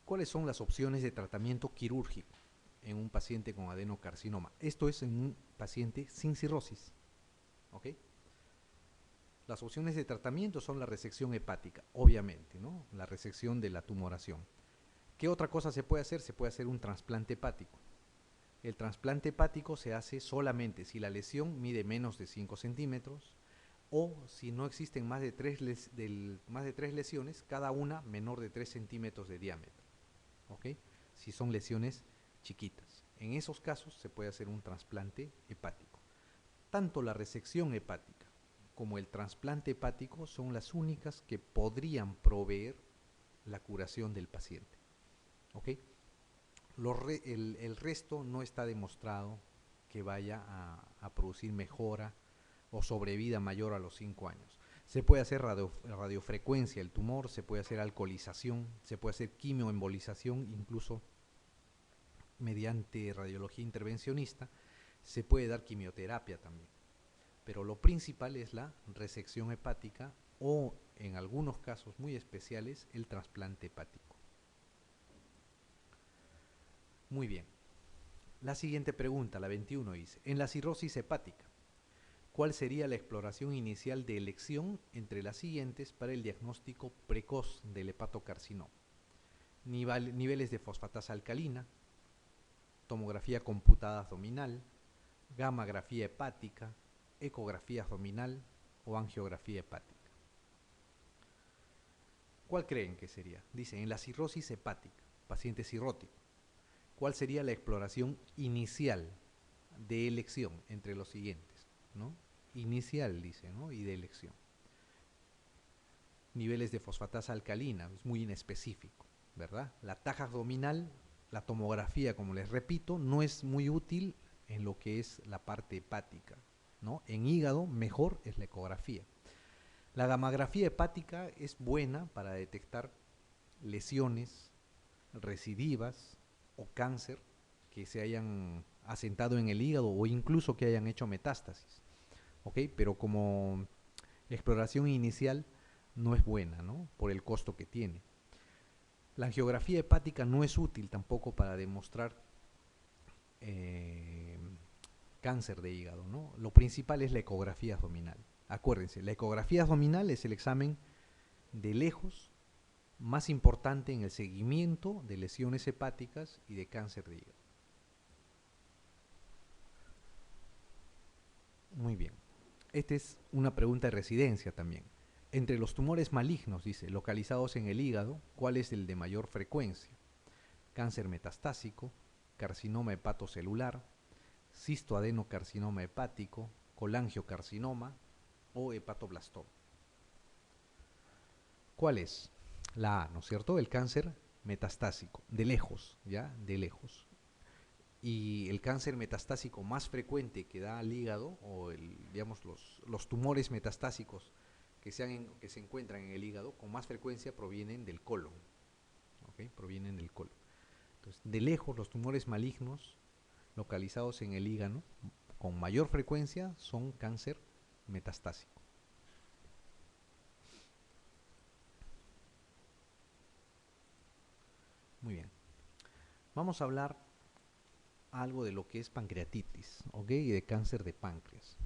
¿Cuáles son las opciones de tratamiento quirúrgico en un paciente con adenocarcinoma? Esto es en un paciente sin cirrosis. ¿Ok? Las opciones de tratamiento son la resección hepática, obviamente, ¿no? La resección de la tumoración. ¿Qué otra cosa se puede hacer? Se puede hacer un trasplante hepático. El trasplante hepático se hace solamente si la lesión mide menos de 5 centímetros o si no existen más de 3 lesiones, cada una menor de 3 centímetros de diámetro. ¿Ok? Si son lesiones chiquitas. En esos casos se puede hacer un trasplante hepático. Tanto la resección hepática como el trasplante hepático son las únicas que podrían proveer la curación del paciente. ¿Ok? El resto no está demostrado que vaya a producir mejora o sobrevida mayor a los 5 años. Se puede hacer radiofrecuencia del tumor, se puede hacer alcoholización, se puede hacer quimioembolización, incluso mediante radiología intervencionista, se puede dar quimioterapia también. Pero lo principal es la resección hepática o, en algunos casos muy especiales, el trasplante hepático. Muy bien. La siguiente pregunta, la 21, dice, en la cirrosis hepática, ¿cuál sería la exploración inicial de elección entre las siguientes para el diagnóstico precoz del hepatocarcinoma? Niveles de fosfatasa alcalina, tomografía computada abdominal, gammagrafía hepática, ecografía abdominal o angiografía hepática. ¿Cuál creen que sería? Dice, en la cirrosis hepática, paciente cirrótico, ¿cuál sería la exploración inicial de elección entre los siguientes? ¿No? Inicial, dice, ¿no? Y de elección. Niveles de fosfatasa alcalina, es muy inespecífico, ¿verdad? La taja abdominal, la tomografía, como les repito, no es muy útil en lo que es la parte hepática, ¿no? En hígado, mejor es la ecografía. La gammagrafía hepática es buena para detectar lesiones recidivas o cáncer que se hayan asentado en el hígado o incluso que hayan hecho metástasis. ¿Ok? Pero como exploración inicial no es buena, ¿no? Por el costo que tiene. La angiografía hepática no es útil tampoco para demostrar cáncer de hígado, ¿no? Lo principal es la ecografía abdominal. Acuérdense, la ecografía abdominal es el examen de lejos más importante en el seguimiento de lesiones hepáticas y de cáncer de hígado. Muy bien. Esta es una pregunta de residencia también. Entre los tumores malignos, dice, localizados en el hígado, ¿cuál es el de mayor frecuencia? Cáncer metastásico, carcinoma hepatocelular, cistoadenocarcinoma hepático, colangiocarcinoma o hepatoblastoma. ¿Cuál es? La A, ¿no es cierto? El cáncer metastásico, de lejos, ¿ya? De lejos. Y el cáncer metastásico más frecuente que da al hígado, o digamos los tumores metastásicos que se encuentran en el hígado, con más frecuencia provienen del colon. ¿Okay? Provienen del colon. Entonces, de lejos, los tumores malignos localizados en el hígado, con mayor frecuencia, son cáncer metastásico. Muy bien. Vamos a hablar algo de lo que es pancreatitis, ¿ok? Y de cáncer de páncreas.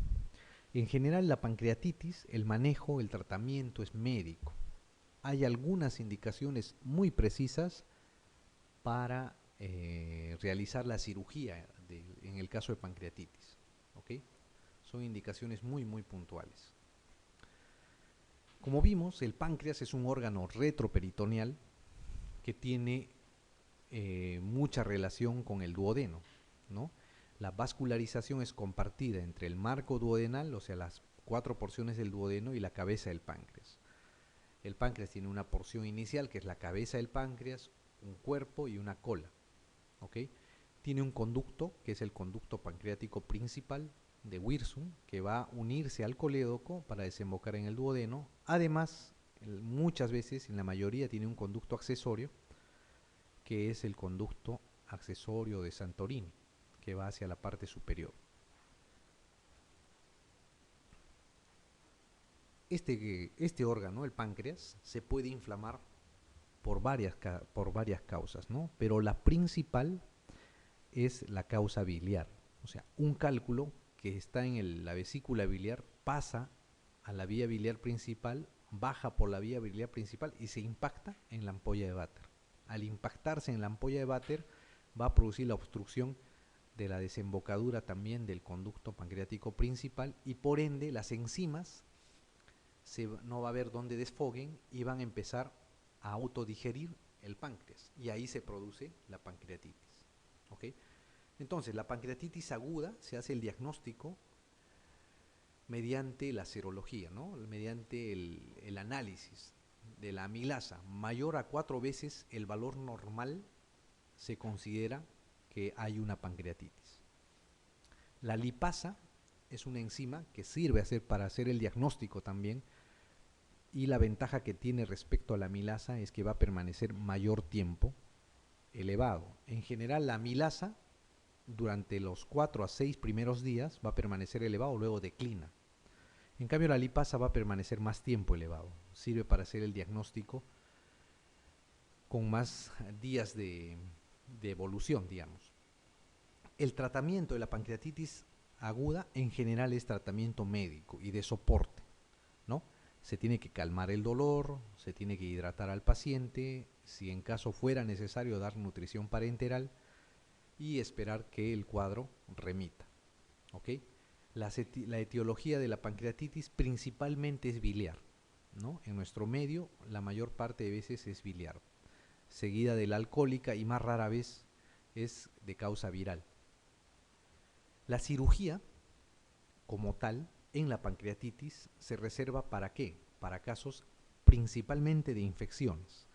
En general, la pancreatitis, el manejo, el tratamiento es médico. Hay algunas indicaciones muy precisas para realizar la cirugía en el caso de pancreatitis, ¿ok? Son indicaciones muy, muy puntuales. Como vimos, el páncreas es un órgano retroperitoneal que tiene mucha relación con el duodeno, ¿no? La vascularización es compartida entre el marco duodenal, o sea, las 4 porciones del duodeno y la cabeza del páncreas. El páncreas tiene una porción inicial, que es la cabeza del páncreas, un cuerpo y una cola, ¿ok? Tiene un conducto, que es el conducto pancreático principal de Wirsung, que va a unirse al colédoco para desembocar en el duodeno. Además, muchas veces, en la mayoría, tiene un conducto accesorio, que es el conducto accesorio de Santorini, que va hacia la parte superior. Este órgano, el páncreas, se puede inflamar por varias causas, ¿no? Pero la principal es la causa biliar. O sea, un cálculo que está en la vesícula biliar pasa a la vía biliar principal, baja por la vía biliar principal y se impacta en la ampolla de Vater. Al impactarse en la ampolla de Vater va a producir la obstrucción de la desembocadura también del conducto pancreático principal y por ende las enzimas no va a haber dónde desfoguen y van a empezar a autodigerir el páncreas y ahí se produce la pancreatitis. ¿Ok? Entonces, la pancreatitis aguda se hace el diagnóstico mediante la serología, ¿no? Mediante el análisis de la amilasa mayor a 4 veces el valor normal, se considera que hay una pancreatitis. La lipasa es una enzima que sirve para hacer el diagnóstico también, y la ventaja que tiene respecto a la amilasa es que va a permanecer mayor tiempo elevado. En general, la amilasa durante los 4 a 6 primeros días va a permanecer elevado, luego declina. En cambio, la lipasa va a permanecer más tiempo elevado. Sirve para hacer el diagnóstico con más días de evolución, digamos. El tratamiento de la pancreatitis aguda en general es tratamiento médico y de soporte, ¿no? Se tiene que calmar el dolor, se tiene que hidratar al paciente, si en caso fuera necesario dar nutrición parenteral y esperar que el cuadro remita, ¿ok? La etiología de la pancreatitis principalmente es biliar, ¿no? En nuestro medio la mayor parte de veces es biliar, seguida de la alcohólica y más rara vez es de causa viral. La cirugía como tal en la pancreatitis se reserva ¿para qué? Para casos principalmente de infecciones.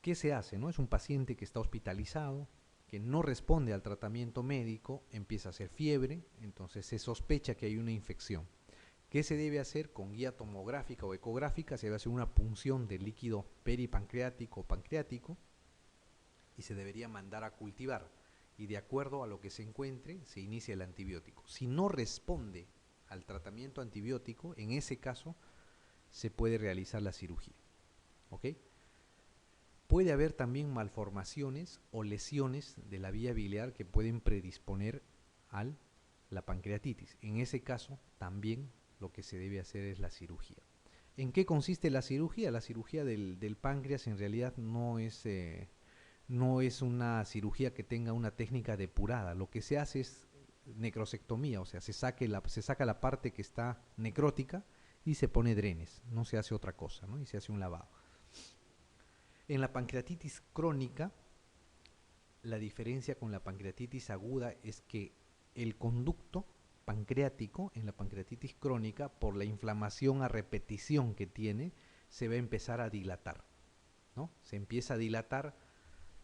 ¿Qué se hace? ¿No? Es un paciente que está hospitalizado, que no responde al tratamiento médico, empieza a hacer fiebre, entonces se sospecha que hay una infección. ¿Qué se debe hacer? Con guía tomográfica o ecográfica se debe hacer una punción del líquido peripancreático o pancreático y se debería mandar a cultivar. Y de acuerdo a lo que se encuentre, se inicia el antibiótico. Si no responde al tratamiento antibiótico, en ese caso se puede realizar la cirugía. ¿Ok? Puede haber también malformaciones o lesiones de la vía biliar que pueden predisponer a la pancreatitis. En ese caso, también lo que se debe hacer es la cirugía. ¿En qué consiste la cirugía? La cirugía del páncreas en realidad no es una cirugía que tenga una técnica depurada. Lo que se hace es necrosectomía, o sea, se saca la parte que está necrótica y se pone drenes. No se hace otra cosa, ¿no? Y se hace un lavado. En la pancreatitis crónica, la diferencia con la pancreatitis aguda es que el conducto pancreático en la pancreatitis crónica, por la inflamación a repetición que tiene, se va a empezar a dilatar, ¿no? Se empieza a dilatar,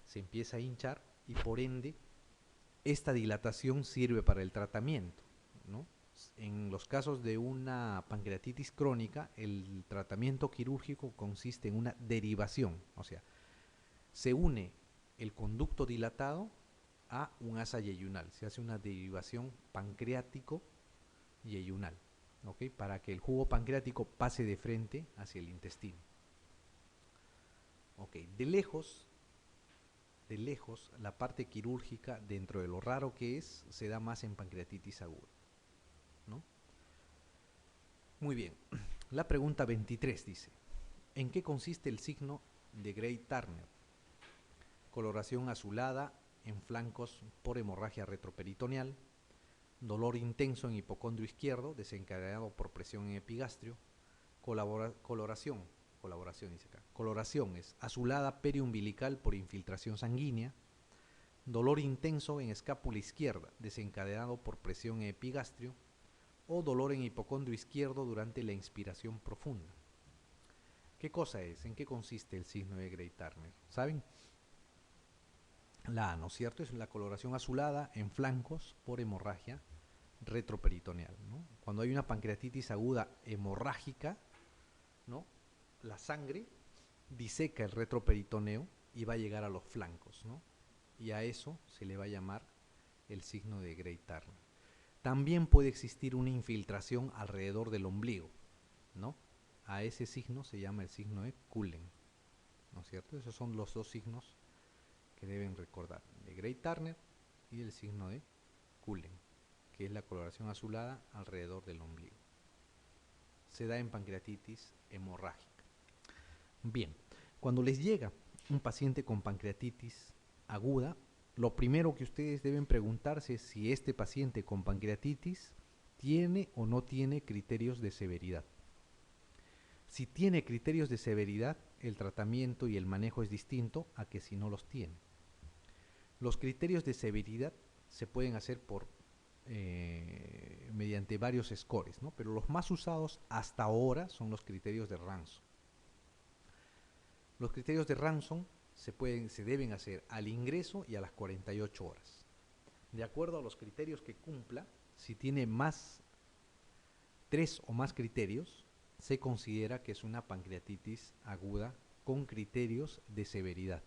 se empieza a hinchar y por ende esta dilatación sirve para el tratamiento, ¿no? En los casos de una pancreatitis crónica, el tratamiento quirúrgico consiste en una derivación, o sea, se une el conducto dilatado a un asa yeyunal, se hace una derivación pancreático-yeyunal, ¿ok? Para que el jugo pancreático pase de frente hacia el intestino. Ok, de lejos, la parte quirúrgica, dentro de lo raro que es, se da más en pancreatitis aguda, ¿no? Muy bien, la pregunta 23 dice, ¿en qué consiste el signo de Grey-Turner? Coloración azulada en flancos por hemorragia retroperitoneal, dolor intenso en hipocondrio izquierdo desencadenado por presión en epigastrio, coloración dice acá, coloración es azulada periumbilical por infiltración sanguínea, dolor intenso en escápula izquierda desencadenado por presión en epigastrio o dolor en hipocondrio izquierdo durante la inspiración profunda. ¿Qué cosa es? ¿En qué consiste el signo de Grey-Turner? ¿Saben? La A, ¿no es cierto? Es la coloración azulada en flancos por hemorragia retroperitoneal, ¿no? Cuando hay una pancreatitis aguda hemorrágica, ¿no? La sangre diseca el retroperitoneo y va a llegar a los flancos, ¿no? Y a eso se le va a llamar el signo de Grey-Turner. También puede existir una infiltración alrededor del ombligo, ¿no? A ese signo se llama el signo de Cullen. ¿no es cierto? Esos son los dos signos que deben recordar, de Gray-Turner y el signo de Cullen, que es la coloración azulada alrededor del ombligo. Se da en pancreatitis hemorrágica. Bien, cuando les llega un paciente con pancreatitis aguda, lo primero que ustedes deben preguntarse es si este paciente con pancreatitis tiene o no tiene criterios de severidad. Si tiene criterios de severidad, el tratamiento y el manejo es distinto a que si no los tiene. Los criterios de severidad se pueden hacer mediante varios scores, ¿no? Pero los más usados hasta ahora son los criterios de Ranson. Los criterios de Ranson se deben hacer al ingreso y a las 48 horas. De acuerdo a los criterios que cumpla, si tiene 3 o más criterios, se considera que es una pancreatitis aguda con criterios de severidad.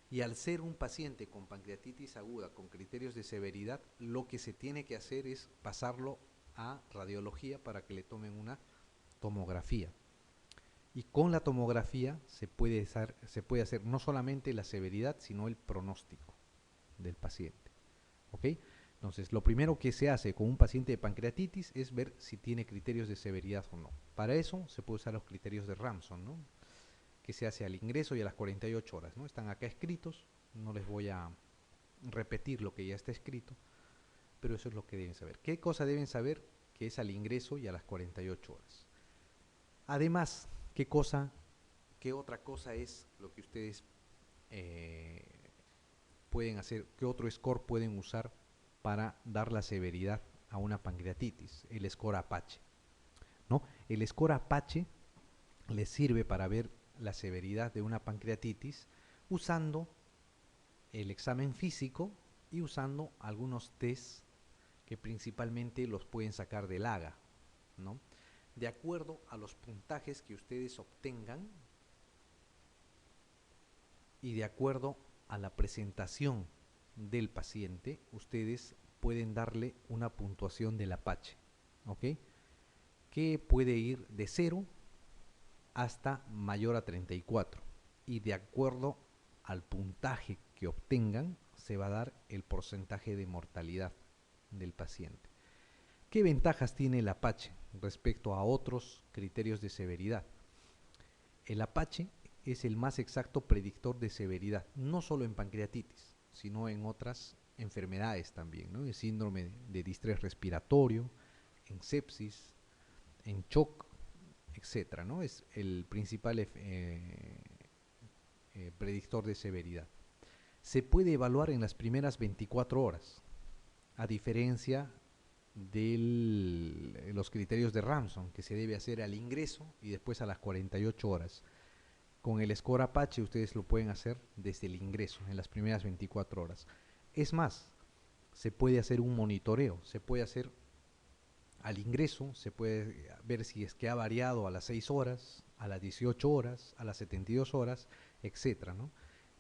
Y al ser un paciente con pancreatitis aguda con criterios de severidad, lo que se tiene que hacer es pasarlo a radiología para que le tomen una tomografía. Y con la tomografía se puede hacer no solamente la severidad, sino el pronóstico del paciente. ¿Ok? Entonces, lo primero que se hace con un paciente de pancreatitis es ver si tiene criterios de severidad o no. Para eso se puede usar los criterios de Ranson, ¿no? Que se hace al ingreso y a las 48 horas, ¿no? Están acá escritos, no les voy a repetir lo que ya está escrito, pero eso es lo que deben saber. ¿Qué cosa deben saber? Que es al ingreso y a las 48 horas. Además, ¿qué otra cosa es lo que ustedes pueden hacer? ¿Qué otro score pueden usar para dar la severidad a una pancreatitis? El score Apache, ¿no? El score Apache les sirve para ver la severidad de una pancreatitis usando el examen físico y usando algunos test que principalmente los pueden sacar del AGA, ¿no? De acuerdo a los puntajes que ustedes obtengan y de acuerdo a la presentación del paciente, ustedes pueden darle una puntuación del Apache, ¿ok? Que puede ir de 0 hasta mayor a 34, y de acuerdo al puntaje que obtengan se va a dar el porcentaje de mortalidad del paciente. ¿Qué ventajas tiene el Apache respecto a otros criterios de severidad? El Apache es el más exacto predictor de severidad, no solo en pancreatitis, sino en otras enfermedades también, ¿no? El síndrome de distrés respiratorio, en sepsis, en shock, etcétera, ¿no? Es el principal predictor de severidad. Se puede evaluar en las primeras 24 horas, a diferencia de los criterios de Ranson, que se debe hacer al ingreso y después a las 48 horas. Con el score Apache ustedes lo pueden hacer desde el ingreso, en las primeras 24 horas. Es más, se puede hacer un monitoreo, se puede hacer al ingreso, se puede ver si es que ha variado a las 6 horas, a las 18 horas, a las 72 horas, etcétera, ¿no?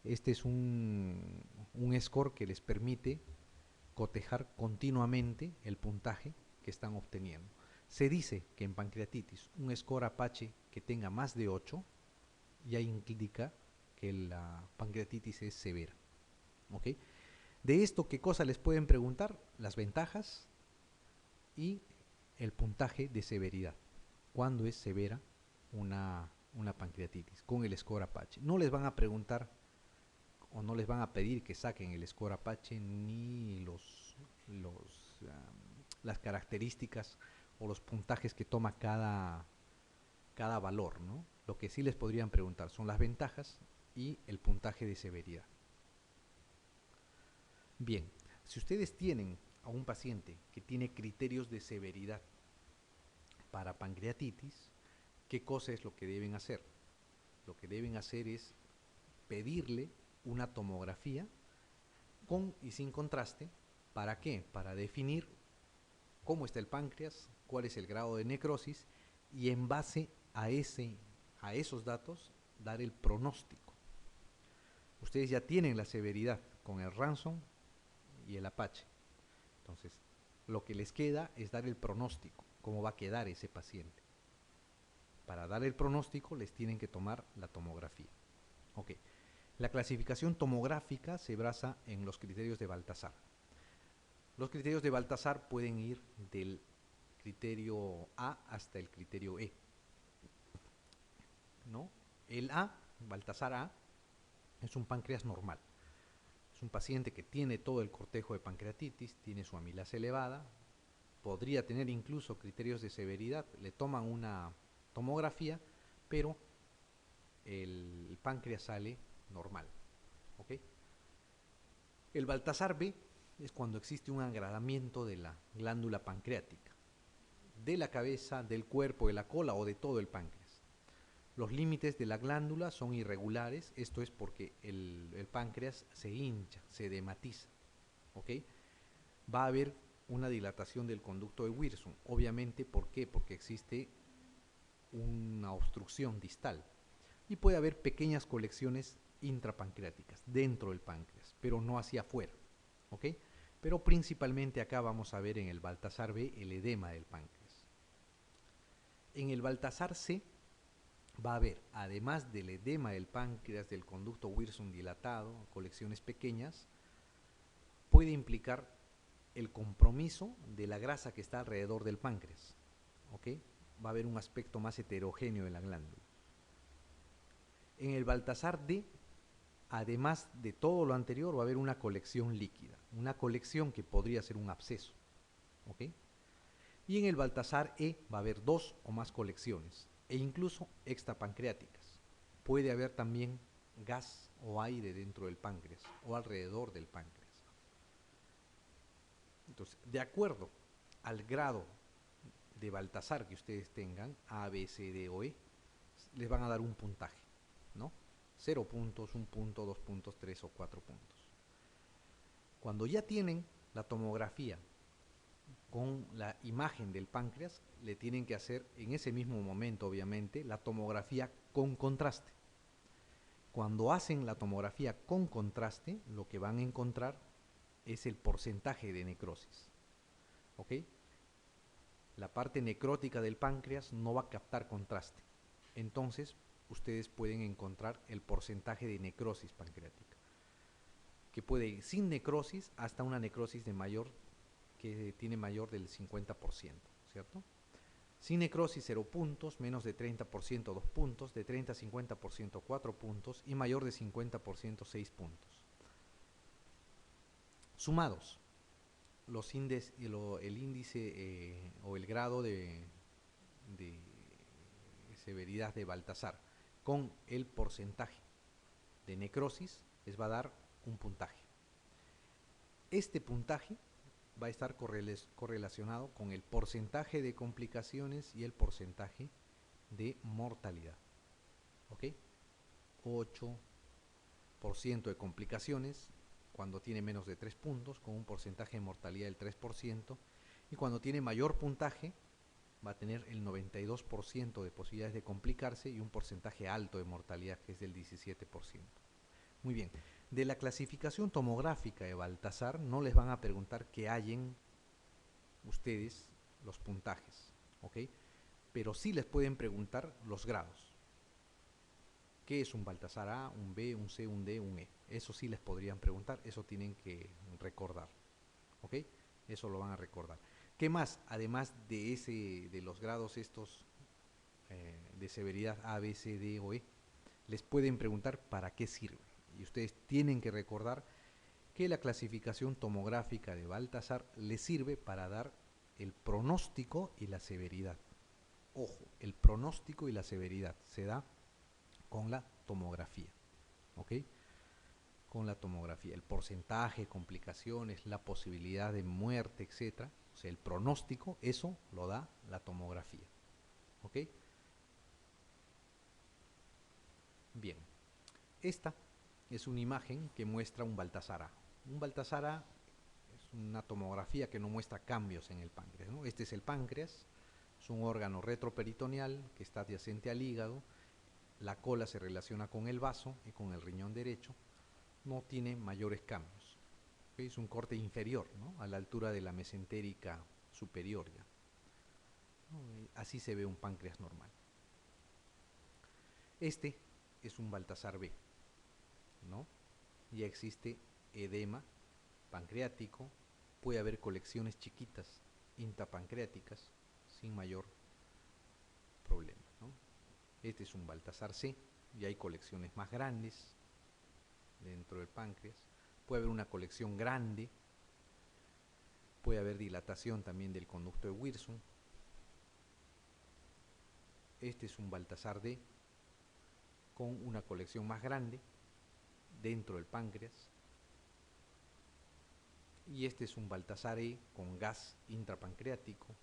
Este es un score que les permite cotejar continuamente el puntaje que están obteniendo. Se dice que en pancreatitis un score Apache que tenga más de 8 ya indica que la pancreatitis es severa. ¿Ok? De esto, ¿qué cosa les pueden preguntar? Las ventajas y el puntaje de severidad. ¿Cuándo es severa una pancreatitis? Con el score Apache. No les van a preguntar o no les van a pedir que saquen el score Apache ni las características o los puntajes que toma cada valor, ¿no? Lo que sí les podrían preguntar son las ventajas y el puntaje de severidad. Bien, si ustedes tienen a un paciente que tiene criterios de severidad para pancreatitis, ¿qué cosa es lo que deben hacer? Lo que deben hacer es pedirle una tomografía con y sin contraste. ¿Para qué? Para definir cómo está el páncreas, cuál es el grado de necrosis y en base a esos datos dar el pronóstico. Ustedes ya tienen la severidad con el Ranson y el Apache. Entonces, lo que les queda es dar el pronóstico, cómo va a quedar ese paciente. Para dar el pronóstico les tienen que tomar la tomografía. Ok. La clasificación tomográfica se basa en los criterios de Baltasar. Los criterios de Baltasar pueden ir del criterio A hasta el criterio E, ¿no? El A, Baltasar A, es un páncreas normal. Es un paciente que tiene todo el cortejo de pancreatitis, tiene su amilasa elevada, podría tener incluso criterios de severidad, le toman una tomografía, pero el páncreas sale normal. ¿Ok? El Baltasar B es cuando existe un agravamiento de la glándula pancreática, de la cabeza, del cuerpo, de la cola o de todo el páncreas. Los límites de la glándula son irregulares, esto es porque el páncreas se hincha, se dematiza. ¿Ok? Va a haber una dilatación del conducto de Wirsung, obviamente, ¿por qué? Porque existe una obstrucción distal y puede haber pequeñas colecciones intrapancreáticas dentro del páncreas, pero no hacia afuera, ¿ok? Pero principalmente acá vamos a ver en el Baltasar B el edema del páncreas. En el Baltasar C va a haber, además del edema del páncreas, del conducto Wirsung dilatado, colecciones pequeñas, puede implicar el compromiso de la grasa que está alrededor del páncreas, ¿ok? Va a haber un aspecto más heterogéneo de la glándula. En el Baltasar D, además de todo lo anterior, va a haber una colección líquida, una colección que podría ser un absceso, ¿ok? Y en el Baltasar E va a haber 2 o más colecciones, e incluso extrapancreáticas. Puede haber también gas o aire dentro del páncreas o alrededor del páncreas. Entonces, de acuerdo al grado de Baltasar que ustedes tengan, A, B, C, D o E, les van a dar un puntaje, ¿no? 0 puntos, 1 punto, 2 puntos, 3 o 4 puntos. Cuando ya tienen la tomografía con la imagen del páncreas, le tienen que hacer en ese mismo momento, obviamente, la tomografía con contraste. Cuando hacen la tomografía con contraste, lo que van a encontrar es el porcentaje de necrosis. ¿Ok? La parte necrótica del páncreas no va a captar contraste. Entonces, ustedes pueden encontrar el porcentaje de necrosis pancreática, que puede ir sin necrosis hasta una necrosis de mayor, que tiene mayor del 50%, ¿cierto? Sin necrosis 0 puntos, menos de 30% 2 puntos, de 30 a 50% 4 puntos y mayor de 50% 6 puntos. Sumados, los el índice o el grado de severidad de Baltasar con el porcentaje de necrosis les va a dar un puntaje. Este puntaje va a estar correlacionado con el porcentaje de complicaciones y el porcentaje de mortalidad. ¿Ok? 8% de complicaciones cuando tiene menos de 3 puntos, con un porcentaje de mortalidad del 3%, y cuando tiene mayor puntaje va a tener el 92% de posibilidades de complicarse y un porcentaje alto de mortalidad, que es del 17%. Muy bien, de la clasificación tomográfica de Baltasar no les van a preguntar que hallen ustedes los puntajes, ¿ok? Pero sí les pueden preguntar los grados. ¿Qué es un Baltasar A, un B, un C, un D, un E? Eso sí les podrían preguntar, eso tienen que recordar, ¿ok? Eso lo van a recordar. ¿Qué más? Además de los grados estos de severidad A, B, C, D o E, les pueden preguntar para qué sirve. Y ustedes tienen que recordar que la clasificación tomográfica de Baltasar les sirve para dar el pronóstico y la severidad. Ojo, el pronóstico y la severidad se da con la tomografía, ¿ok? Con la tomografía, el porcentaje, complicaciones, la posibilidad de muerte, etcétera. O sea, el pronóstico, eso lo da la tomografía, ¿ok? Bien, esta es una imagen que muestra un Baltasar A. Un Baltasar A es una tomografía que no muestra cambios en el páncreas, ¿no? Este es el páncreas, es un órgano retroperitoneal que está adyacente al hígado. La cola se relaciona con el vaso y con el riñón derecho. No tiene mayores cambios. ¿Okay? Es un corte inferior, ¿no? A la altura de la mesentérica superior ya. ¿No? Así se ve un páncreas normal. Este es un Baltasar B. ¿no? Ya existe edema pancreático, puede haber colecciones chiquitas intrapancreáticas sin mayor problema, ¿no? Este es un Baltasar C, y hay colecciones más grandes dentro del páncreas, puede haber una colección grande, puede haber dilatación también del conducto de Wirsung. Este es un Baltasar D con una colección más grande dentro del páncreas, y este es un Baltasar E con gas intrapancreático,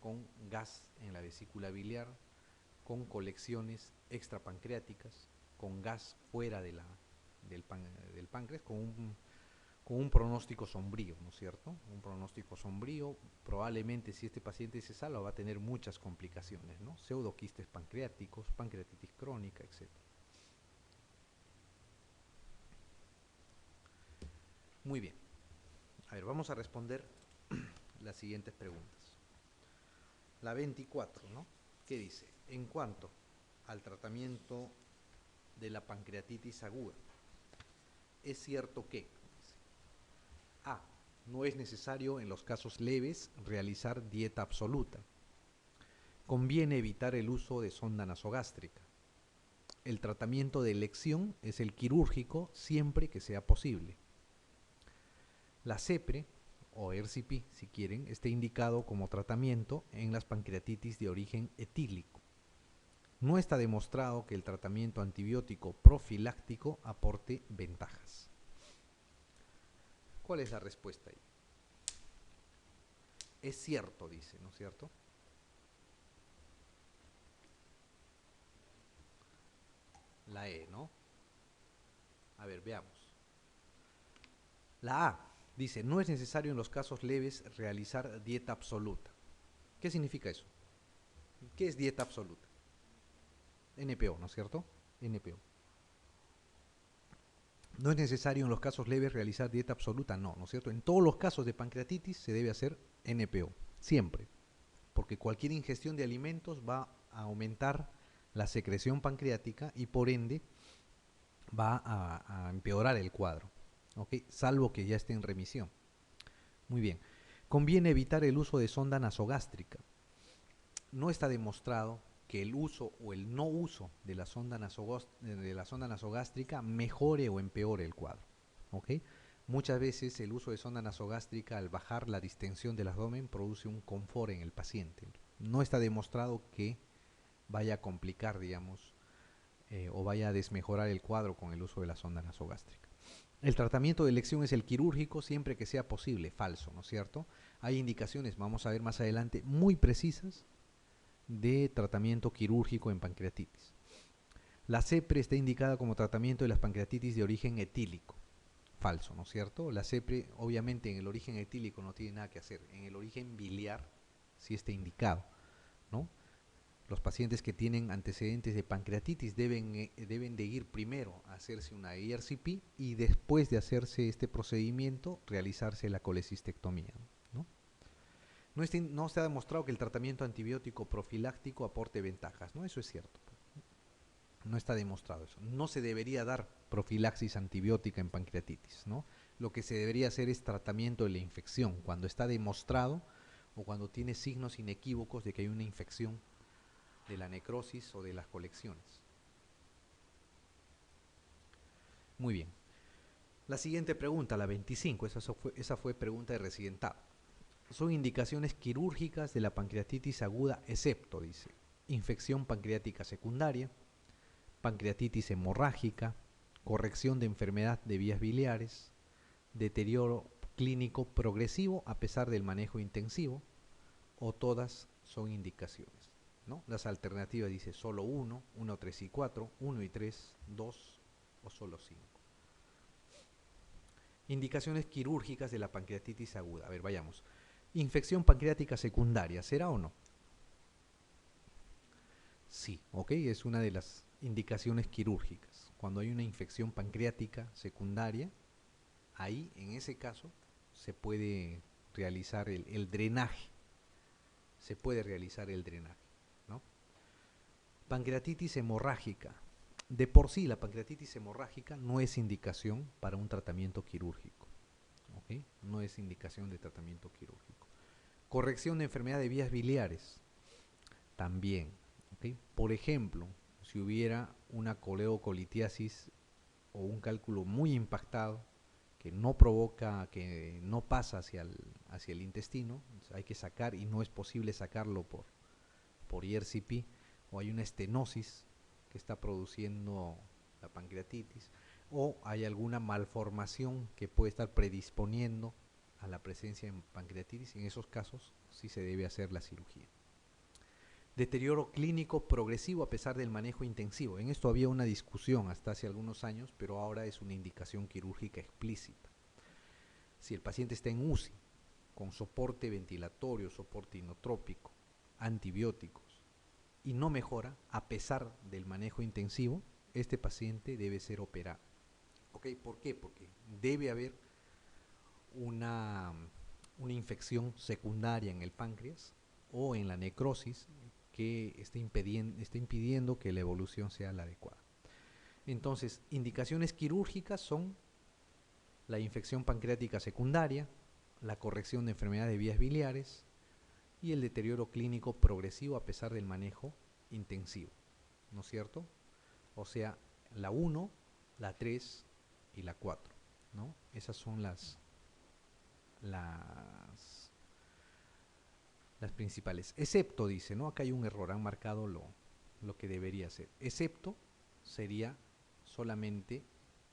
con gas en la vesícula biliar, con colecciones extrapancreáticas, con gas fuera de del páncreas, con un pronóstico sombrío, ¿no es cierto? Un pronóstico sombrío, probablemente si este paciente se salva va a tener muchas complicaciones, ¿no? Pseudoquistes pancreáticos, pancreatitis crónica, etc. Muy bien. A ver, vamos a responder las siguientes preguntas. La 24, ¿no? ¿Qué dice? En cuanto al tratamiento de la pancreatitis aguda, es cierto que A. No es necesario en los casos leves realizar dieta absoluta. Conviene evitar el uso de sonda nasogástrica. El tratamiento de elección es el quirúrgico siempre que sea posible. La CEPRE, o ERCP, si quieren, está indicado como tratamiento en las pancreatitis de origen etílico. No está demostrado que el tratamiento antibiótico profiláctico aporte ventajas. ¿Cuál es la respuesta ahí? Es cierto, dice, ¿no es cierto? La E, ¿no? A ver, veamos. La A dice, no es necesario en los casos leves realizar dieta absoluta. ¿Qué significa eso? ¿Qué es dieta absoluta? NPO, ¿no es cierto? NPO. No es necesario en los casos leves realizar dieta absoluta, no, ¿no es cierto? En todos los casos de pancreatitis se debe hacer NPO, siempre, porque cualquier ingestión de alimentos va a aumentar la secreción pancreática y por ende va a empeorar el cuadro, ¿ok? Salvo que ya esté en remisión. Muy bien. Conviene evitar el uso de sonda nasogástrica. No está demostrado que el uso o el no uso de la sonda nasogástrica mejore o empeore el cuadro, ¿ok? Muchas veces el uso de sonda nasogástrica al bajar la distensión del abdomen produce un confort en el paciente. No está demostrado que vaya a complicar, digamos, o vaya a desmejorar el cuadro con el uso de la sonda nasogástrica. El tratamiento de elección es el quirúrgico siempre que sea posible, falso, ¿no es cierto? Hay indicaciones, vamos a ver más adelante, muy precisas de tratamiento quirúrgico en pancreatitis. La CEPRE está indicada como tratamiento de las pancreatitis de origen etílico, falso, ¿no es cierto? La CEPRE obviamente en el origen etílico no tiene nada que hacer, en el origen biliar sí está indicado, ¿no? Los pacientes que tienen antecedentes de pancreatitis deben de ir primero a hacerse una ERCP y después de hacerse este procedimiento realizarse la colecistectomía, ¿no? No se ha demostrado que el tratamiento antibiótico profiláctico aporte ventajas, ¿no? Eso es cierto. No está demostrado eso. No se debería dar profilaxis antibiótica en pancreatitis, ¿no? Lo que se debería hacer es tratamiento de la infección, cuando está demostrado o cuando tiene signos inequívocos de que hay una infección de la necrosis o de las colecciones. Muy bien. La siguiente pregunta, la 25, esa fue pregunta de residentado. Son indicaciones quirúrgicas de la pancreatitis aguda, excepto, dice, infección pancreática secundaria, pancreatitis hemorrágica, corrección de enfermedad de vías biliares, deterioro clínico progresivo a pesar del manejo intensivo, o todas son indicaciones, ¿no? Las alternativas dice solo 1, 1, 3 y 4, 1 y 3, 2 o solo 5. Indicaciones quirúrgicas de la pancreatitis aguda. A ver, vayamos. Infección pancreática secundaria, ¿será o no? Sí, ok, es una de las indicaciones quirúrgicas. Cuando hay una infección pancreática secundaria, ahí, en ese caso, se puede realizar el drenaje. Se puede realizar el drenaje, ¿no? Pancreatitis hemorrágica. de por sí la pancreatitis hemorrágica no es indicación para un tratamiento quirúrgico. ¿Ok? No es indicación de tratamiento quirúrgico. Corrección de enfermedad de vías biliares, también. ¿Ok? Por ejemplo, si hubiera una coleocolitiasis o un cálculo muy impactado que no provoca, que no pasa hacia el intestino, hay que sacar y no es posible sacarlo por ERCP, o hay una estenosis que está produciendo la pancreatitis, o hay alguna malformación que puede estar predisponiendo a la presencia de pancreatitis, en esos casos sí se debe hacer la cirugía. Deterioro clínico progresivo a pesar del manejo intensivo. En esto había una discusión hasta hace algunos años, pero ahora es una indicación quirúrgica explícita. Si el paciente está en UCI, con soporte ventilatorio, soporte inotrópico, antibióticos, y no mejora a pesar del manejo intensivo, este paciente debe ser operado. ¿Ok? ¿Por qué? Porque debe haber una infección secundaria en el páncreas o en la necrosis que está impidiendo que la evolución sea la adecuada. Entonces, indicaciones quirúrgicas son la infección pancreática secundaria, la corrección de enfermedades de vías biliares y el deterioro clínico progresivo a pesar del manejo intensivo, ¿no es cierto? O sea, la 1, la 3 y la 4, ¿no? Esas son las principales. Excepto, dice, ¿no? Acá hay un error, han marcado lo que debería ser. Excepto sería solamente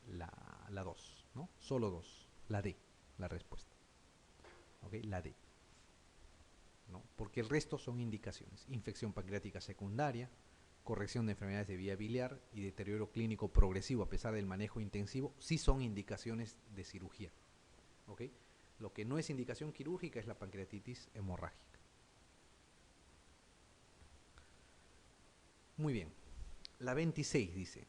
la 2, ¿no? Solo 2, la D, la respuesta. ¿Ok? La D. ¿No? Porque el resto son indicaciones. Infección pancreática secundaria, corrección de enfermedades de vía biliar y deterioro clínico progresivo a pesar del manejo intensivo, sí son indicaciones de cirugía. ¿Ok? Lo que no es indicación quirúrgica es la pancreatitis hemorrágica. Muy bien. La 26 dice,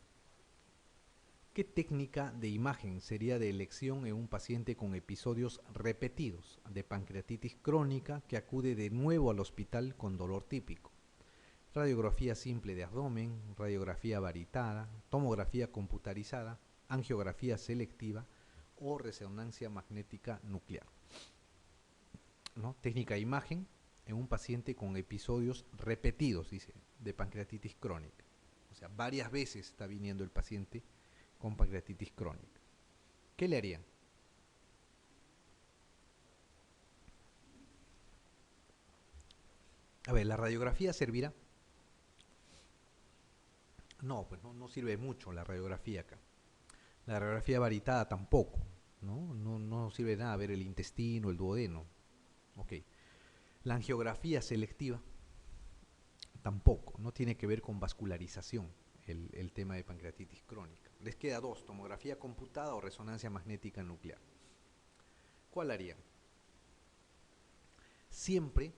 ¿qué técnica de imagen sería de elección en un paciente con episodios repetidos de pancreatitis crónica que acude de nuevo al hospital con dolor típico? Radiografía simple de abdomen, radiografía varitada, tomografía computarizada, angiografía selectiva o resonancia magnética nuclear. ¿No? Técnica de imagen en un paciente con episodios repetidos, dice, de pancreatitis crónica. O sea, varias veces está viniendo el paciente con pancreatitis crónica. ¿Qué le harían? A ver, ¿la radiografía servirá? No, pues no sirve mucho la radiografía acá. La radiografía varitada tampoco, ¿no? No sirve de nada ver el intestino, el duodeno. Ok. La angiografía selectiva tampoco, no tiene que ver con vascularización el tema de pancreatitis crónica. Les queda dos, tomografía computada o resonancia magnética nuclear. ¿Cuál harían? Siempre,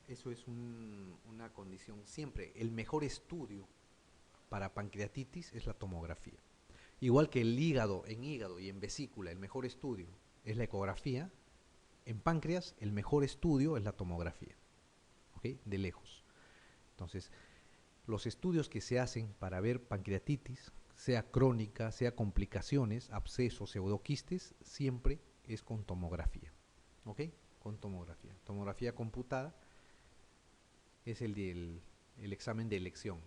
eso es una condición, siempre el mejor estudio para pancreatitis es la tomografía. Igual que el hígado, en hígado y en vesícula, el mejor estudio es la ecografía, en páncreas el mejor estudio es la tomografía, ¿ok? De lejos. Entonces, los estudios que se hacen para ver pancreatitis, sea crónica, sea complicaciones, abscesos, pseudoquistes, siempre es con tomografía, ¿ok? Con tomografía. Tomografía computada es el examen de elección,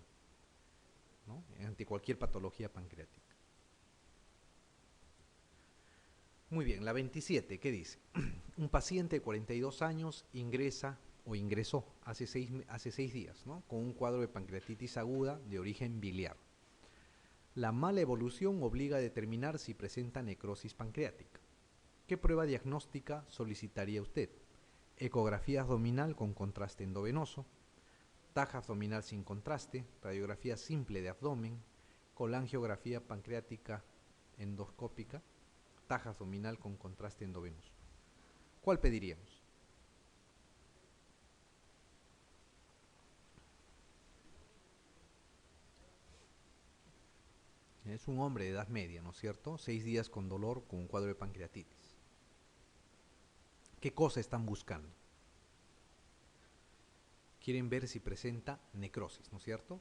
¿no? Ante cualquier patología pancreática. Muy bien, la 27, ¿qué dice? Un paciente de 42 años ingresa o ingresó hace 6 días, ¿no? Con un cuadro de pancreatitis aguda de origen biliar. La mala evolución obliga a determinar si presenta necrosis pancreática. ¿Qué prueba diagnóstica solicitaría usted? Ecografía abdominal con contraste endovenoso, taja abdominal sin contraste, radiografía simple de abdomen, colangiografía pancreática endoscópica, taja abdominal con contraste endovenoso. ¿Cuál pediríamos? Es un hombre de edad media, ¿no es cierto? 6 días con dolor, con un cuadro de pancreatitis. ¿Qué cosa están buscando? Quieren ver si presenta necrosis, ¿no es cierto?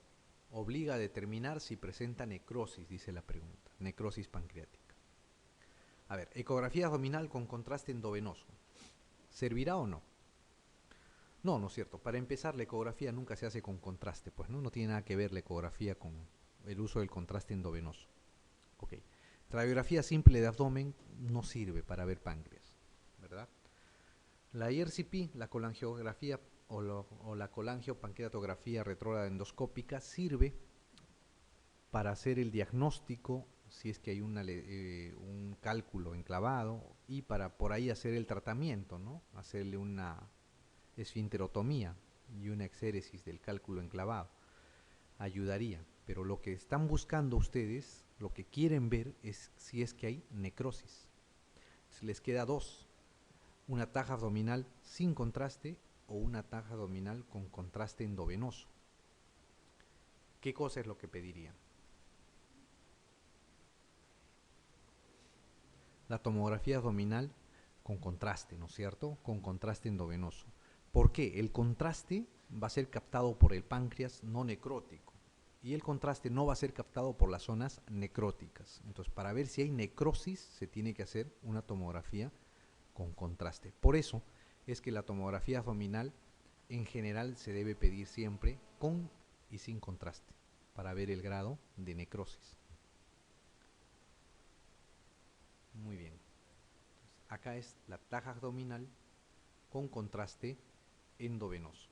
obliga a determinar si presenta necrosis, dice la pregunta, necrosis pancreática. A ver, ecografía abdominal con contraste endovenoso, ¿servirá o no? No, no es cierto. Para empezar, la ecografía nunca se hace con contraste, pues no tiene nada que ver la ecografía con el uso del contraste endovenoso. Ok. Radiografía simple de abdomen no sirve para ver páncreas, ¿verdad? La IRCP, la colangiografía o la colangiopancreatografía retrógrada endoscópica, sirve para hacer el diagnóstico si es que hay un cálculo enclavado y para por ahí hacer el tratamiento, ¿no? Hacerle una esfinterotomía y una exéresis del cálculo enclavado. Ayudaría, pero lo que están buscando ustedes, lo que quieren ver es si es que hay necrosis. Les queda dos: una taja abdominal sin contraste o una taja abdominal con contraste endovenoso. ¿Qué cosa es lo que pedirían? La tomografía abdominal con contraste, ¿no es cierto? Con contraste endovenoso. ¿Por qué? El contraste va a ser captado por el páncreas no necrótico y el contraste no va a ser captado por las zonas necróticas. Entonces, para ver si hay necrosis, se tiene que hacer una tomografía con contraste. Por eso es que la tomografía abdominal en general se debe pedir siempre con y sin contraste para ver el grado de necrosis. Muy bien. Acá es la taja abdominal con contraste endovenoso.